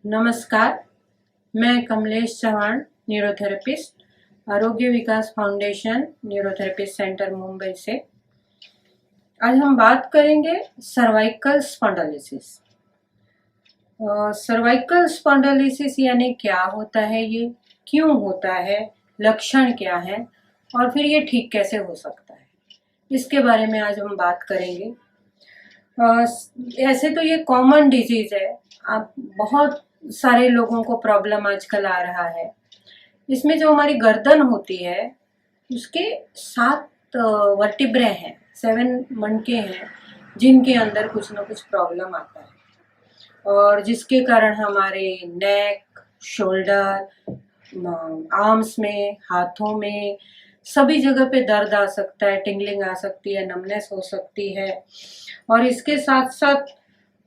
नमस्कार, मैं कमलेश चौहान, न्यूरोथेरेपिस्ट, आरोग्य विकास फाउंडेशन न्यूरोथेरेपिस्ट सेंटर मुंबई से। आज हम बात करेंगे सर्वाइकल स्पॉन्डिलोसिस। सर्वाइकल स्पॉन्डिलोसिस यानी क्या होता है, ये क्यों होता है, लक्षण क्या है और फिर ये ठीक कैसे हो सकता है, इसके बारे में आज हम बात करेंगे। ऐसे तो ये कॉमन डिजीज है, आप बहुत सारे लोगों को प्रॉब्लम आजकल आ रहा है। इसमें जो हमारी गर्दन होती है उसके 7 वर्टिब्रे हैं, 7 मनके हैं जिनके अंदर कुछ ना कुछ प्रॉब्लम आता है और जिसके कारण हमारे नेक, शोल्डर, आर्म्स में, हाथों में, सभी जगह पे दर्द आ सकता है, टिंगलिंग आ सकती है, नमनेस हो सकती है। और इसके साथ साथ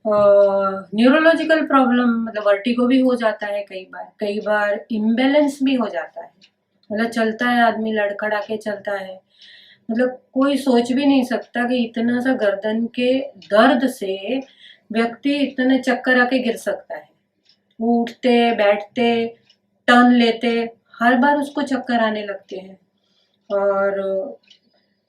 न्यूरोलॉजिकल प्रॉब्लम मतलब वर्टिगो भी हो जाता है, कई बार इम्बैलेंस भी हो जाता है। मतलब चलता है आदमी लड़खड़ा के चलता है, मतलब कोई सोच भी नहीं सकता कि इतना सा गर्दन के दर्द से व्यक्ति इतने चक्कर आके गिर सकता है। वो उठते बैठते टर्न लेते हर बार उसको चक्कर आने लगते हैं और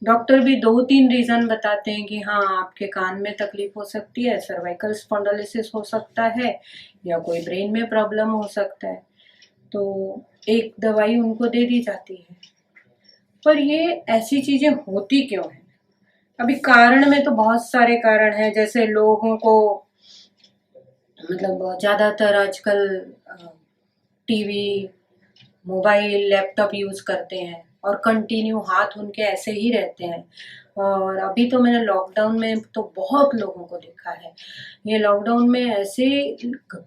डॉक्टर भी 2-3 रीज़न बताते हैं कि हाँ, आपके कान में तकलीफ हो सकती है, सर्वाइकल स्पॉन्डिलोसिस हो सकता है या कोई ब्रेन में प्रॉब्लम हो सकता है। तो एक दवाई उनको दे दी जाती है। पर ये ऐसी चीज़ें होती क्यों हैं? अभी कारण में तो बहुत सारे कारण हैं, जैसे लोगों को मतलब ज़्यादातर आजकल टीवी, मोबाइल, लैपटॉप यूज़ करते हैं और कंटिन्यू हाथ उनके ऐसे ही रहते हैं। और अभी तो मैंने लॉकडाउन में तो बहुत लोगों को देखा है। ये लॉकडाउन में ऐसे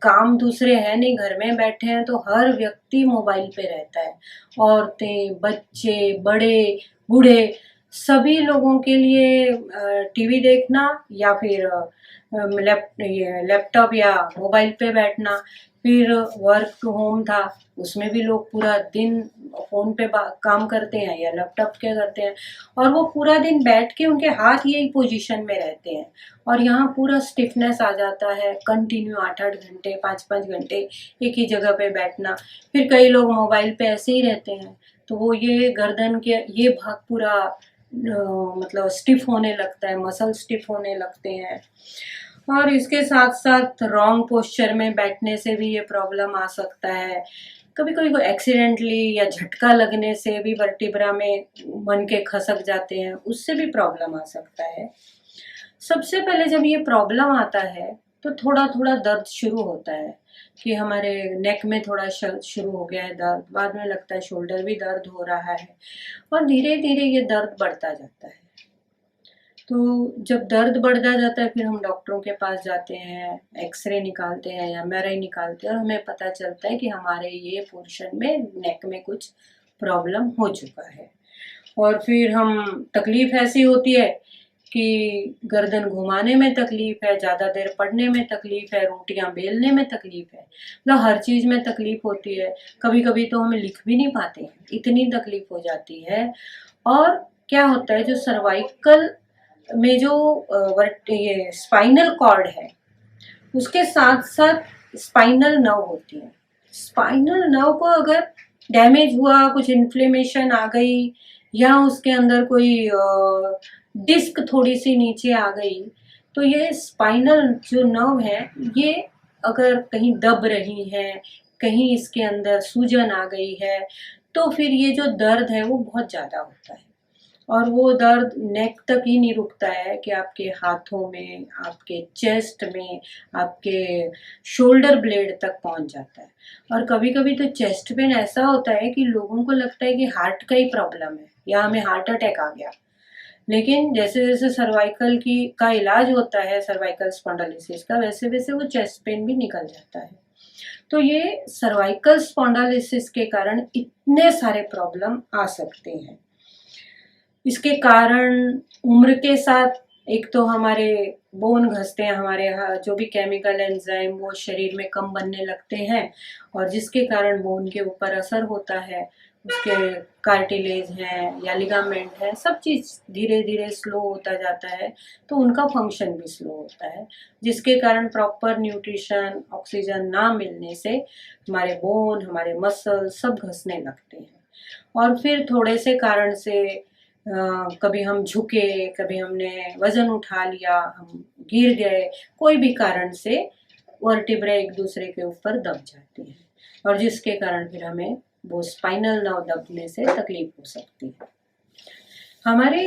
काम दूसरे हैं नहीं, घर में बैठे हैं तो हर व्यक्ति मोबाइल पे रहता है। औरतें, बच्चे, बड़े, बूढ़े, सभी लोगों के लिए टीवी देखना या फिर लैपटॉप या मोबाइल पे बैठना। फिर वर्क टू होम था, उसमें भी लोग पूरा दिन फ़ोन पे काम करते हैं या लैपटॉप के करते हैं और वो पूरा दिन बैठ के उनके हाथ यही पोजीशन में रहते हैं और यहाँ पूरा स्टिफनेस आ जाता है। कंटिन्यू 8-8 घंटे, 5-5 घंटे एक ही जगह पे बैठना। फिर कई लोग मोबाइल पे ऐसे ही रहते हैं तो वो ये गर्दन के ये भाग पूरा मतलब स्टिफ होने लगता है, मसल स्टिफ होने लगते हैं। और इसके साथ साथ रॉन्ग पोस्चर में बैठने से भी ये प्रॉब्लम आ सकता है। कभी कभी कोई एक्सीडेंटली या झटका लगने से भी वर्टिब्रा में मनके खसक जाते हैं, उससे भी प्रॉब्लम आ सकता है। सबसे पहले जब ये प्रॉब्लम आता है तो थोड़ा थोड़ा दर्द शुरू होता है कि हमारे नेक में थोड़ा शुरू हो गया है दर्द, बाद में लगता है शोल्डर भी दर्द हो रहा है और धीरे धीरे ये दर्द बढ़ता जाता है। तो जब दर्द बढ़ता जाता है फिर हम डॉक्टरों के पास जाते हैं, एक्सरे निकालते हैं या एमआरआई निकालते हैं और हमें पता चलता है कि हमारे ये पोर्शन में नेक में कुछ प्रॉब्लम हो चुका है। और फिर हम तकलीफ ऐसी होती है कि गर्दन घुमाने में तकलीफ है, ज़्यादा देर पढ़ने में तकलीफ है, रोटियां बेलने में तकलीफ है, मतलब हर चीज़ में तकलीफ होती है। कभी कभी तो हमें लिख भी नहीं पाते हैं, इतनी तकलीफ हो जाती है। और क्या होता है, जो सर्वाइकल में जो ये स्पाइनल कॉर्ड है उसके साथ साथ स्पाइनल नर्व होती है। स्पाइनल नर्व को अगर डैमेज हुआ, कुछ इन्फ्लेमेशन आ गई या उसके अंदर कोई डिस्क थोड़ी सी नीचे आ गई तो ये स्पाइनल जो नर्व है ये अगर कहीं दब रही है, कहीं इसके अंदर सूजन आ गई है तो फिर ये जो दर्द है वो बहुत ज़्यादा होता है। और वो दर्द नेक तक ही नहीं रुकता है कि आपके हाथों में, आपके चेस्ट में, आपके शोल्डर ब्लेड तक पहुंच जाता है। और कभी कभी तो चेस्ट पेन ऐसा होता है कि लोगों को लगता है कि हार्ट का ही प्रॉब्लम है या हमें हार्ट अटैक आ गया। लेकिन जैसे जैसे सर्वाइकल की का इलाज होता है, सर्वाइकल स्पॉन्डिलोसिस का, वैसे वैसे वो चेस्ट पेन भी निकल जाता है। तो ये सर्वाइकल स्पॉन्डिलोसिस के कारण इतने सारे प्रॉब्लम आ सकते हैं। इसके कारण उम्र के साथ एक तो हमारे बोन घसते हैं, हमारे जो भी केमिकल एंजाइम वो शरीर में कम बनने लगते हैं और जिसके कारण बोन के ऊपर असर होता है। उसके कार्टिलेज हैं या लिगामेंट है, सब चीज़ धीरे धीरे स्लो होता जाता है, तो उनका फंक्शन भी स्लो होता है, जिसके कारण प्रॉपर न्यूट्रिशन ऑक्सीजन ना मिलने से हमारे बोन, हमारे मसल सब घसने लगते हैं। और फिर थोड़े से कारण से कभी हम झुके, कभी हमने वजन उठा लिया, हम गिर गए, कोई भी कारण से वर्टिब्रे एक दूसरे के ऊपर दब जाती है, और जिसके कारण फिर हमें वो स्पाइनल नर्व दबने से तकलीफ हो सकती है। हमारे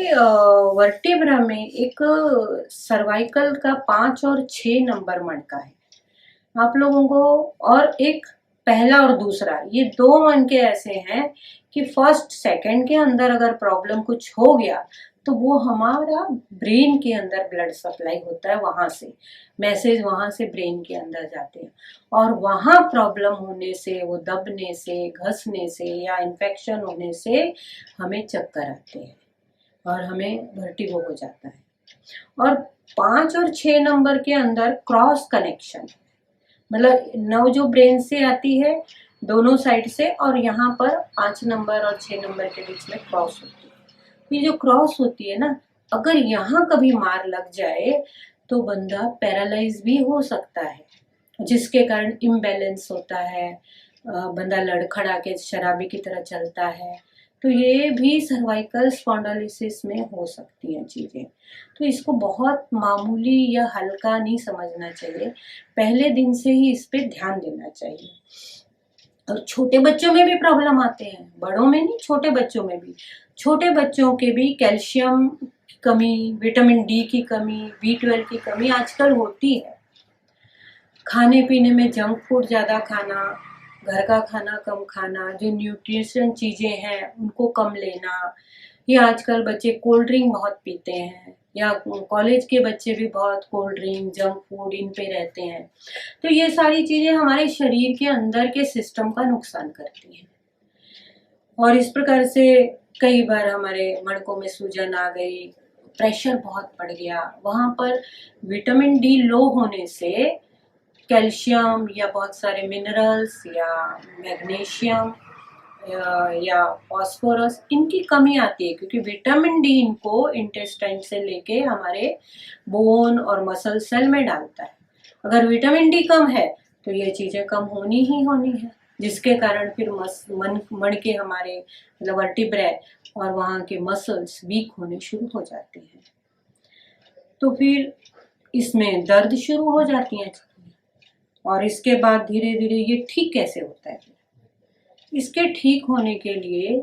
वर्टिब्रा में एक सर्वाइकल का 5 और 6 नंबर मणका है आप लोगों को, और एक पहला और दूसरा, ये 2 मणके ऐसे हैं कि फर्स्ट सेकंड के अंदर अगर प्रॉब्लम कुछ हो गया तो वो हमारा ब्रेन के अंदर ब्लड सप्लाई होता है, वहां से मैसेज वहां से ब्रेन के अंदर जाते हैं, और वहां प्रॉब्लम होने से, वो दबने से, घसने से या इन्फेक्शन होने से हमें चक्कर आते हैं और हमें वर्टिगो हो जाता है। और 5 और 6 नंबर के अंदर क्रॉस कनेक्शन, मतलब नव जो ब्रेन से आती है दोनों साइड से, और यहाँ पर 5 नंबर और 6 नंबर के बीच में क्रॉस होती है। ये जो क्रॉस होती है ना, अगर यहाँ कभी मार लग जाए तो बंदा पैरालाइज भी हो सकता है, जिसके कारण इम्बैलेंस होता है, बंदा लड़खड़ा के शराबी की तरह चलता है। तो ये भी सर्वाइकल स्पॉन्डिलोसिस में हो सकती हैं चीज़ें। तो इसको बहुत मामूली या हल्का नहीं समझना चाहिए, पहले दिन से ही इस पे ध्यान देना चाहिए। और छोटे बच्चों में भी प्रॉब्लम आते हैं, बड़ों में नहीं, छोटे बच्चों में भी। छोटे बच्चों के भी कैल्शियम की कमी, विटामिन डी की कमी, B12 की कमी आजकल होती है। खाने पीने में जंक फूड ज़्यादा खाना, घर का खाना कम खाना, जो न्यूट्रिशन चीज़ें हैं उनको कम लेना, ये आजकल बच्चे कोल्ड ड्रिंक बहुत पीते हैं, या कॉलेज के बच्चे भी बहुत cold drink, junk food in पे रहते हैं। तो ये सारी चीज़ें हमारे शरीर के अंदर के सिस्टम का नुकसान करती हैं, और इस प्रकार से कई बार हमारे मणकों में सूजन आ गई, प्रेशर बहुत बढ़ गया, वहाँ पर विटामिन डी लो होने से कैल्शियम या बहुत सारे मिनरल्स या मैग्नीशियम या फास्फोरस, इनकी कमी आती है, क्योंकि विटामिन डी इनको इंटेस्टाइन से लेके हमारे बोन और मसल सेल में डालता है। अगर विटामिन डी कम है तो ये चीज़ें कम होनी ही होनी है, जिसके कारण फिर मन के हमारे मतलब वर्टिब्रे और वहाँ के मसल्स वीक होने शुरू हो जाते हैं। तो फिर इसमें दर्द शुरू हो जाती है, और इसके बाद धीरे धीरे ये ठीक कैसे होता है? इसके ठीक होने के लिए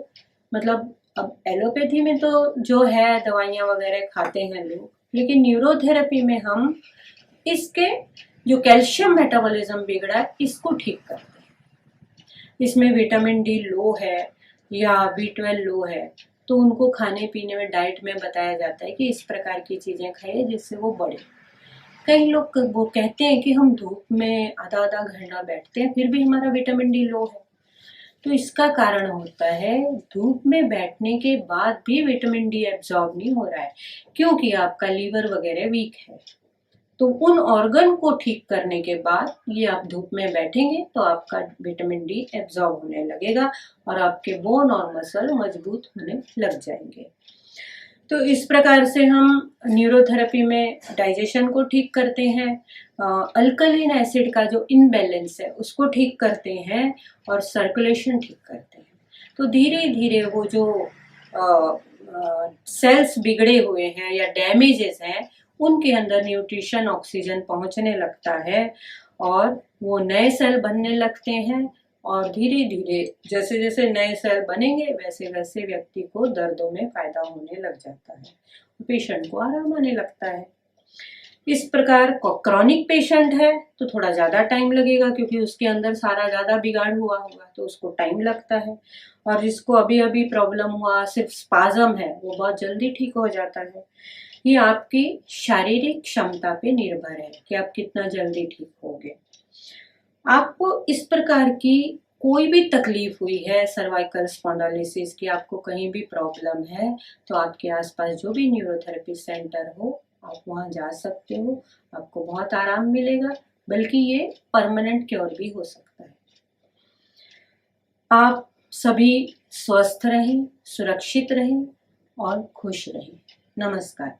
मतलब अब एलोपैथी में तो जो है दवाइयाँ वगैरह खाते हैं लोग, लेकिन न्यूरोथेरेपी में हम इसके जो कैल्शियम मेटाबॉलिज्म बिगड़ा है इसको ठीक करते हैं। इसमें विटामिन डी लो है या B12 लो है, तो उनको खाने पीने में डाइट में बताया जाता है कि इस प्रकार की चीज़ें खाइए जिससे वो बढ़े। कई लोग वो कहते हैं कि हम धूप में आधा आधा घंटा बैठते हैं फिर भी हमारा विटामिन डी लो है। तो इसका कारण होता है धूप में बैठने के बाद भी विटामिन डी एब्जॉर्ब नहीं हो रहा है, क्योंकि आपका लीवर वगैरह वीक है। तो उन ऑर्गन को ठीक करने के बाद ये आप धूप में बैठेंगे तो आपका विटामिन डी एब्जॉर्ब होने लगेगा, और आपके बोन और मसल मजबूत होने लग जाएंगे। तो इस प्रकार से हम न्यूरोथेरेपी में डाइजेशन को ठीक करते हैं, अल्कलीन एसिड का जो इनबैलेंस है उसको ठीक करते हैं, और सर्कुलेशन ठीक करते हैं। तो धीरे धीरे वो जो सेल्स बिगड़े हुए हैं या डैमेजेस हैं उनके अंदर न्यूट्रिशन ऑक्सीजन पहुंचने लगता है, और वो नए सेल बनने लगते हैं, और धीरे धीरे जैसे जैसे नए सेल बनेंगे वैसे वैसे व्यक्ति को दर्दों में फायदा होने लग जाता है, पेशेंट को आराम आने लगता है। इस प्रकार क्रॉनिक पेशेंट है तो थोड़ा ज़्यादा टाइम लगेगा, क्योंकि उसके अंदर सारा ज़्यादा बिगाड़ हुआ होगा तो उसको टाइम लगता है, और जिसको अभी अभी प्रॉब्लम हुआ, सिर्फ स्पाज्म है, वो बहुत जल्दी ठीक हो जाता है। ये आपकी शारीरिक क्षमता पे निर्भर है कि आप कितना जल्दी ठीक होगे। आपको इस प्रकार की कोई भी तकलीफ हुई है सर्वाइकल स्पॉन्डिलोसिस की, आपको कहीं भी प्रॉब्लम है, तो आपके आसपास जो भी न्यूरोथेरेपी सेंटर हो आप वहाँ जा सकते हो, आपको बहुत आराम मिलेगा, बल्कि ये परमानेंट क्योर भी हो सकता है। आप सभी स्वस्थ रहें, सुरक्षित रहें और खुश रहें। नमस्कार।